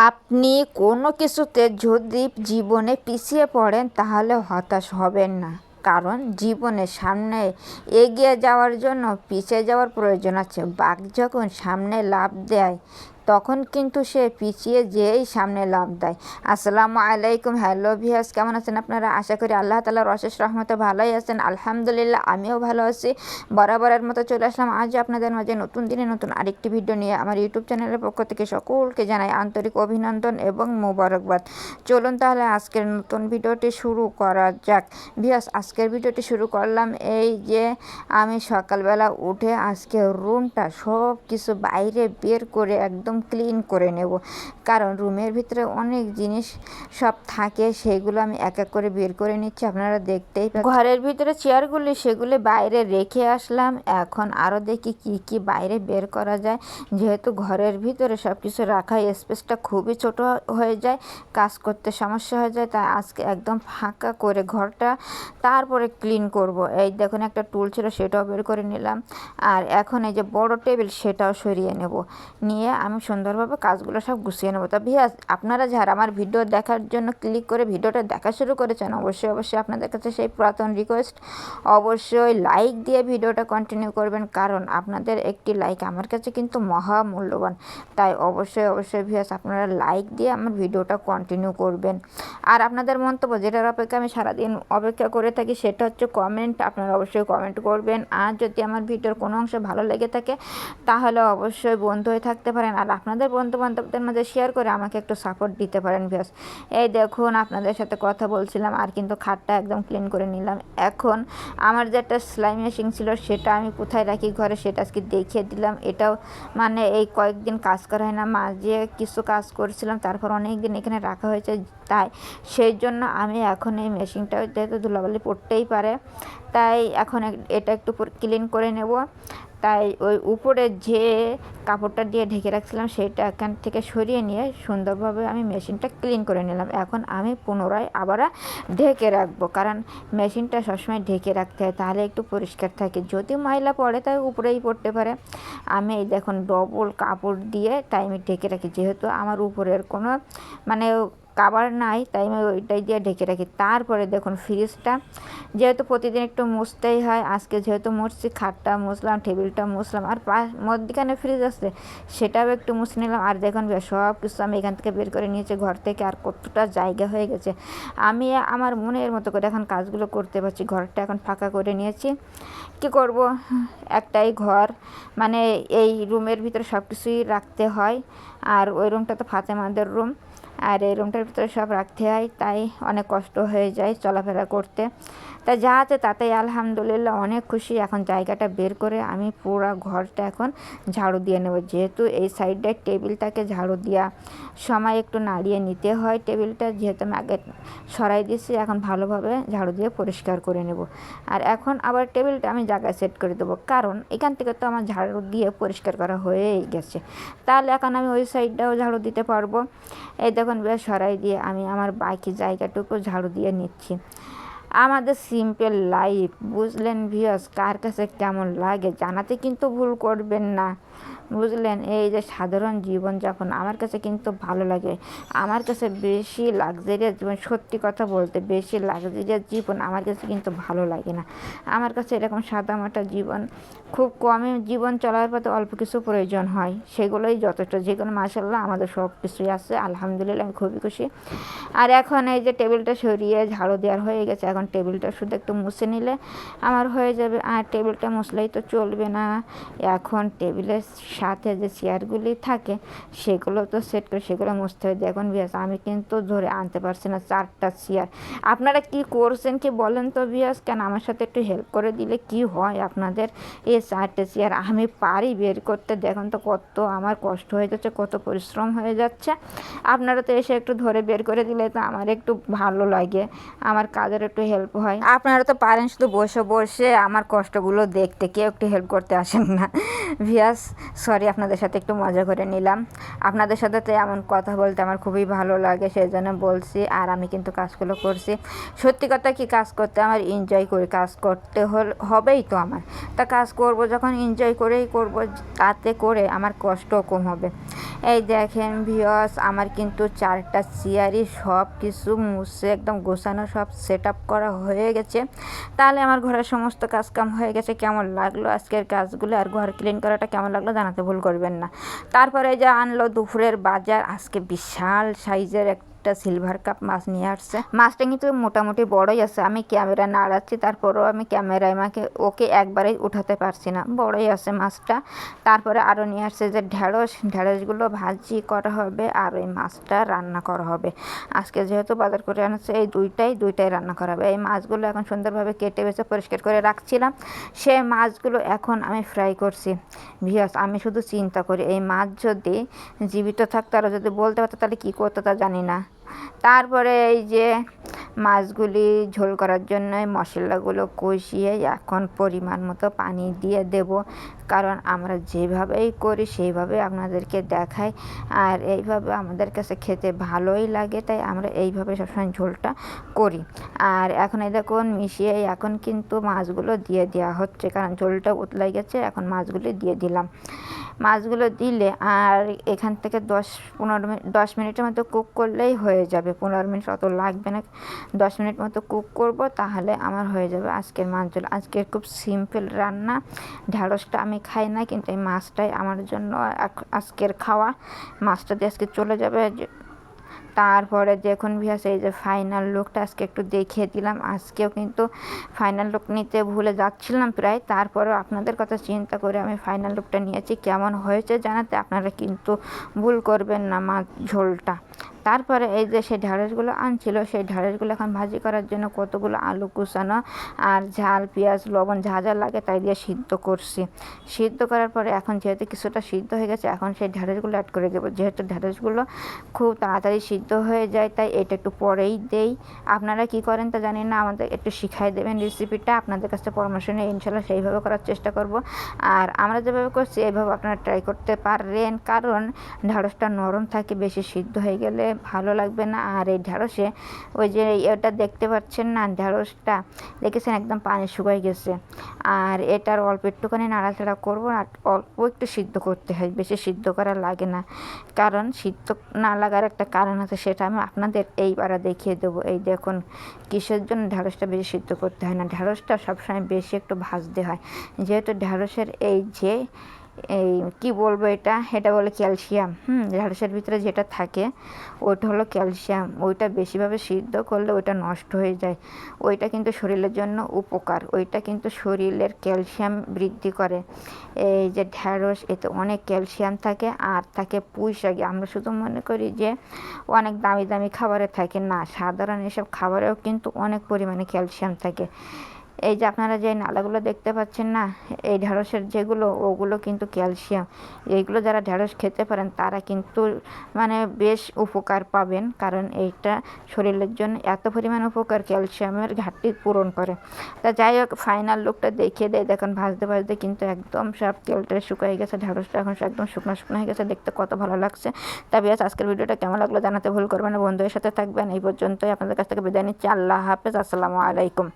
আপনি কোনো কিছুতে যদি জীবনে পিছিয়ে পড়েন তাহলে হতাশ হবেন না, কারণ জীবনের সামনে এগিয়ে যাওয়ার জন্য পিছিয়ে যাওয়ার প্রয়োজন আছে। বাঘ যখন সামনে লাফ দেয় তখন কিন্তু সে পিছিয়ে যেয়েই সামনে লাফ দেয়। আসসালামু আলাইকুম, হ্যালো ভিউয়ার্স, কেমন আছেন আপনারা? আশা করি আল্লাহ তাআলার অশেষ রহমতে ভালোই আছেন। আলহামদুলিল্লাহ, আমিও ভালো আছি। বরাবরের মতো চলে আসলাম আজ আপনাদের মাঝে নতুন দিনে নতুন আরেকটি ভিডিও নিয়ে। আমার ইউটিউব চ্যানেলের পক্ষ থেকে সকলকে জানাই আন্তরিক অভিনন্দন এবং মোবারকবাদ। চলুন তাহলে আজকের নতুন ভিডিওটি শুরু করা যাক। ভিউয়ার্স, আজকের ভিডিওটি শুরু করলাম এই যে আমি সকালবেলা উঠে আজকে রুমটা সব কিছু বাইরে বের করে একদম ক্লিন করে নেব, কারণ রুমের ভিতরে অনেক জিনিস সব থাকে, সেগুলো আমি এক এক করে বের করে নিচ্ছি। আপনারা দেখতেই পাচ্ছেন ঘরের ভিতরে চেয়ারগুলি সেগুলি বাইরে রেখে আসলাম। এখন আরও দেখি কি কি বাইরে বের করা যায়, যেহেতু ঘরের ভিতরে সব কিছু রাখা স্পেসটা খুবই ছোট হয়ে যায়, কাজ করতে সমস্যা হয়ে যায়। তাই আজকে একদম ফাঁকা করে ঘরটা তারপরে ক্লিন করব। এই দেখুন, একটা টুল ছিল সেটাও বের করে নিলাম, আর এখন এই যে বড় টেবিল সেটাও সরিয়ে নেব, নিয়ে আমি সুন্দরভাবে কাজগুলো সব গুছিয়ে নেবো। তা ভিউয়ার্স, আপনারা যারা আমার ভিডিও দেখার জন্য ক্লিক করে ভিডিওটা দেখা শুরু করেছেন, অবশ্যই আপনাদের কাছে সেই পুরাতন রিকোয়েস্ট, অবশ্যই লাইক দিয়ে ভিডিওটা কন্টিনিউ করবেন, কারণ আপনাদের একটি লাইক আমার কাছে কিন্তু মহা মূল্যবান। তাই অবশ্যই ভিউয়ার্স, আপনারা লাইক দিয়ে আমার ভিডিওটা কন্টিনিউ করবেন। আর আপনাদের মন্তব্য, যেটার অপেক্ষা আমি সারাদিন অপেক্ষা করে থাকি, সেটা হচ্ছে কমেন্ট। আপনারা অবশ্যই কমেন্ট করবেন। আর যদি আমার ভিডিওর কোনো অংশ ভালো লেগে থাকে তাহলে অবশ্যই বন্ধু হয়ে থাকতে পারেন, আর আপনাদের বন্ধু বান্ধবদের মাঝে শেয়ার করে আমাকে একটু সাপোর্ট দিতে পারেন। ভিউয়ার্স, এই দেখুন, আপনাদের সাথে কথা বলছিলাম আর কিন্তু খাটটা একদম ক্লিন করে নিলাম। এখন আমার যে একটা সেলাই মেশিন ছিল সেটা আমি কোথায় রাখি ঘরে, সেটা আজকে দেখিয়ে দিলাম। এটাও মানে এই কয়েকদিন কাজ করা হয় না, মাঝে কিছু কাজ করছিলাম, তারপর অনেক দিন এখানে রাখা হয়েছে, তাই সেই জন্য আমি এখন এই মেশিনটা, যেহেতু ধুলাবালি পড়তেই পারে, তাই এখন এটা একটু ক্লিন করে নেব। তাই ওই উপরে যে কাপড়টা দিয়ে ঢেকে রাখছিলাম সেটা এখান থেকে সরিয়ে নিয়ে সুন্দরভাবে আমি মেশিনটা ক্লিন করে নিলাম। এখন আমি পুনরায় আবার ঢেকে রাখবো, কারণ মেশিনটা সবসময় ঢেকে রাখতে হয়, তাহলে একটু পরিষ্কার থাকে। যদি ময়লা পড়ে তাই উপরেই পড়তে পারে। আমি এই দেখুন ডবল কাপড় দিয়ে তাই আমি ঢেকে রাখি, যেহেতু আমার উপরের কোনো মানে কাভার নাই, তাই আমি ওইটাই দিয়ে ঢেকে রাখি। তারপরে দেখুন ফ্রিজটা যেহেতু প্রতিদিন একটু মুছতেই হয়, আজকে যেহেতু মুছছি, খাটটা মুছলাম, টেবিলটা মুছলাম, আর মধ্যখানে ফ্রিজ আছে সেটাও একটু মুছে নিলাম। আর দেখুন সব কিছু আমি এখান থেকে বের করে নিয়েছি ঘর থেকে, আর কতটা জায়গা হয়ে গেছে। আমি আমার মনের মতো করে এখন কাজগুলো করতে পারছি। ঘরটা এখন ফাঁকা করে নিয়েছি, কি করব, একটাই ঘর, মানে এই রুমের ভিতরে সব কিছুই রাখতে হয়। আর ওই রুমটা তো ফাতেমাদের রুম, আর এই রুমটার ভিতরে সব রাখতে হয়, তাই অনেক কষ্ট হয়ে যায় চলাফেরা করতে। তাই যা আছে তাতেই আলহামদুলিল্লাহ অনেক খুশি। এখন জায়গাটা বের করে আমি পুরো ঘরটা এখন ঝাড়ু দিয়ে নেব, যেহেতু এই সাইডে টেবিলটাকে ঝাড়ু দেওয়া সময় একটু নাড়িয়ে নিতে হয় টেবিলটা, যেহেতু আমি আগে সরাই দিয়েছি, এখন ভালোভাবে ঝাড়ু দিয়ে পরিষ্কার করে নেব। আর এখন আবার টেবিলটা আমি জায়গায় সেট করে দেবো, কারণ এখান থেকে তো আমার ঝাড়ু দিয়ে পরিষ্কার করা হয়েই গেছে, তাহলে এখন আমি ওই সাইডটাও ঝাড়ু দিতে পারবো। এই দেখুন বেশ সরাই দিয়ে আমি আমার বাকি জায়গাটুকু ঝাড়ু দিয়ে নিচ্ছি। আমাদের সিম্পল লাইফ, বুঝলেন ভিউয়ার্স, কার কাছে কেমন লাগে জানাতে কিন্তু ভুল করবেন না, বুঝলেন। এই যে সাধারণ জীবনযাপন আমার কাছে কিন্তু ভালো লাগে। আমার কাছে বেশি লাক্সারিয়াস জীবন, সত্যি কথা বলতে বেশি লাক্সারিয়াস জীবন আমার কাছে কিন্তু ভালো লাগে না। আমার কাছে এরকম সাদামাটা জীবন, খুব কমে জীবন চলার পথে অল্প কিছু প্রয়োজন হয়, সেগুলোই যথেষ্ট। যেগুলো মাশাআল্লাহ আমাদের সব কিছুই আছে, আলহামদুলিল্লাহ আমি খুবই খুশি। আর এখন এই যে টেবিলটা সরিয়ে ঝাড়ু দেওয়ার হয়ে গেছে, এখন টেবিলটা শুধু একটু মুছে নিলে আমার হয়ে যাবে। আর টেবিলটা মুছলেই তো চলবে না, এখন টেবিলের সাথে যে চেয়ারগুলি থাকে সেগুলো তো সেট করে সেগুলো মুছতে হয়। দেখুন ভিউয়ার্স, আমি কিন্তু ধরে আনতে পারছি না 4টা চেয়ার। আপনারা কি করছেন কি বলেন তো ভিউয়ার্স, কেন আমার সাথে একটু হেল্প করে দিলে কি হয় আপনাদের। এই 4টে চেয়ার আমি পারি বের করতে, দেখুন তো কত আমার কষ্ট হয়ে যাচ্ছে, কত পরিশ্রম হয়ে যাচ্ছে। আপনারা তো এসে একটু ধরে বের করে দিলে তো আমার একটু ভালো লাগে, আমার কাজের একটু হেল্প হয়। আপনারা তো পারেন শুধু বসে বসে আমার কষ্টগুলো দেখতে, কেউ একটু হেল্প করতে আসেন না ভিউয়ার্স। সরি, আপনাদের সাথে একটু মজা করে নিলাম। আপনাদের সাথে তো এমন কথা বলতে আমার খুবই ভালো লাগে, সেই জন্য বলছি। আর আমি কিন্তু কাজগুলো করছি, সত্যি কথা কি, কাজ করতে আমার এনজয় করি, কাজ করতে হবেই তো আমার। তা কাজ করব যখন এনজয় করেই করব, তাতে করে আমার কষ্টও কম হবে। এই দেখেন ভিউয়ার্স, আমার কিন্তু 4টা চেয়ারই সব কিছু মুছে একদম গোছানো, সব সেট আপ করা হয়ে গেছে। তাহলে আমার ঘরের সমস্ত কাজকাম হয়ে গেছে। কেমন লাগলো আজকের কাজগুলো আর ঘর ক্লিন করাটা কেমন লাগলো জানাতে ভুল করবেন না। তারপরে যা আনলো দুপুরের বাজার, আজকে বিশাল সাইজের একটা সিলভার কাপ মাছ নিয়ে আসছে। মাছটা কিন্তু মোটামুটি বড়ই আছে, আমি ক্যামেরা নাড়াচ্ছি তারপরেও আমি ক্যামেরায় ওকে একবারেই উঠাতে পারছি না, বড়ই আছে মাছটা। তারপরে আরও নিয়ে আসছে যে ঢেঁড়সগুলো ভাজি করা হবে আর ওই মাছটা রান্না করা হবে। আজকে যেহেতু বাজার করে আনছে এই দুইটাই রান্না করা হবে। এই মাছগুলো এখন সুন্দরভাবে কেটে বেছে পরিষ্কার করে রাখছিলাম, সে মাছগুলো এখন আমি ফ্রাই করছি। ভিউয়ার্স, আমি শুধু চিন্তা করি এই মাছ যদি জীবিত থাকতো আর যদি বলতে পারতো তাহলে কী করতো তা জানি না। তারপরে এই যে মাছগুলি ঝোল করার জন্য মশলাগুলো কষিয়ে এখন পরিমাণ মতো পানি দিয়ে দেব, কারণ আমরা যেভাবেই করি সেইভাবে আপনাদেরকে দেখাই, আর এইভাবে আমাদের কাছে খেতে ভালোই লাগে, তাই আমরা এইভাবে সবসময় ঝোলটা করি। আর এখন এই দেখুন মিশিয়ে এখন কিন্তু মাছগুলো দিয়ে দেওয়া হচ্ছে, কারণ ঝোলটা উতলাই গেছে। এখন মাছগুলি দিয়ে দিলাম। মাছগুলো দিলে আর এখান থেকে 10 মিনিটের মতো কুক করলেই হয়ে যাবে। 15 মিনিট অত লাগবে না, 10 মিনিট মতো কুক করব, তাহলে আমার হয়ে যাবে আজকের মাছ ঝোল। আজকের খুব সিম্পল রান্না। ঢ্যাঁড়সটা আমি খাই না, কিন্তু এই মাছটাই আমার জন্য আজকের খাওয়া। মাছটা দিয়ে আজকে চলে যাবে। তারপরে দেখুন ভিউয়ার্স, এই যে ফাইনাল লুকটা আজকে একটু দেখিয়ে দিলাম। আজকেও কিন্তু ফাইনাল লুক নিতে ভুলে যাচ্ছিলাম প্রায়, তারপরেও আপনাদের কথা চিন্তা করে আমি ফাইনাল লুকটা নিয়েছি। কেমন হয়েছে জানাতে আপনারা কিন্তু ভুল করবেন না মাছ ঝোলটা। তারপরে এই যে সেই ঢ্যাঁড়সগুলো আনছিল, সেই ঢ্যাঁড়সগুলো এখন ভাজি করার জন্য কতগুলো আলু কুচানো আর ঝাল পেঁয়াজ লবণ যা যা লাগে তাই দিয়ে সিদ্ধ করছি। সিদ্ধ করার পরে এখন যেহেতু কিছুটা সিদ্ধ হয়ে গেছে, এখন সেই ঢ্যাঁড়সগুলো অ্যাড করে দেবো। যেহেতু ঢ্যাঁড়সগুলো খুব তাড়াতাড়ি সিদ্ধ হয়ে যায়, তাই এটা একটু পরেই দেই। আপনারা কি করেন তা জানি না, আমাদের একটু শিখাই দেবেন রেসিপিটা। আপনাদের কাছে পরামর্শ নিয়ে ইনশাল্লাহ সেইভাবে করার চেষ্টা করব। আর আমরা যেভাবে করছি এইভাবে আপনারা ট্রাই করতে পারেন, কারণ ঢ্যাঁড়সটা নরম থাকে, বেশি সিদ্ধ হয়ে গেলে ভালো লাগবে না। আর এই ঢ্যাঁড়সে ওই যে এটা দেখতে পাচ্ছেন না, ঢ্যাঁড়সটা দেখেছেন একদম পানি শুকাই গেছে। আর এটার অল্প একটুখানি নাড়াচাড়া করবো, আর অল্প একটু সিদ্ধ করতে হয়, বেশি সিদ্ধ করা লাগে না। কারণ সিদ্ধ না লাগার একটা কারণ আছে, সেটা আমি আপনাদের এইবারে দেখিয়ে দেবো। এই দেখুন কিসের জন্য ঢ্যাঁড়সটা বেশি সিদ্ধ করতে হয় না, ঢ্যাঁড়সটা সবসময় বেশি একটু ভাজতে হয়। যেহেতু ঢ্যাঁড়সের এই যে এই কি বলবো, এটা বলে ক্যালসিয়াম। ঢ্যাঁড়সের ভিতরে যেটা থাকে ওইটা হলো ক্যালসিয়াম। ওইটা বেশিভাবে সিদ্ধ করলে ওইটা নষ্ট হয়ে যায়। ওইটা কিন্তু শরীরের জন্য উপকার, ওইটা কিন্তু শরীরের ক্যালসিয়াম বৃদ্ধি করে। এই যে ঢ্যাঁড়স, এতে অনেক ক্যালসিয়াম থাকে। আর থাকে পুঁই শাকে। আমরা শুধু মনে করি যে অনেক দামি দামি খাবারে থাকে না, সাধারণ এসব খাবারেও কিন্তু অনেক পরিমাণে ক্যালসিয়াম থাকে। এই যে আপনারা যে নালাগুলো দেখতে পাচ্ছেন না, এই ঢ্যাঁড়সের যেগুলো, ওগুলো কিন্তু ক্যালসিয়াম। এইগুলো যারা ঢ্যাঁড়স খেতে পারেন তারা কিন্তু মানে বেশ উপকার পাবেন, কারণ এইটা শরীরের জন্য এত পরিমাণ উপকার, ক্যালসিয়ামের ঘাটতি পূরণ করে। তা যাই হোক, ফাইনাল লুকটা দেখিয়ে দেয়। দেখুন ভাজতে ভাজতে কিন্তু একদম সব তেলটা শুকিয়ে গেছে, ঢ্যাঁড়সটা এখন একদম শুকনো শুকনো হয়ে গেছে, দেখতে কত ভালো লাগছে। তবে আজকের ভিডিওটা কেমন লাগলো জানাতে ভুল করবেন না। বন্ধুদের সাথে থাকবেন। এই পর্যন্তই, আপনাদের কাছ থেকে বিদায় নিচ্ছি। আল্লাহ হাফেজ, আসসালামু আলাইকুম।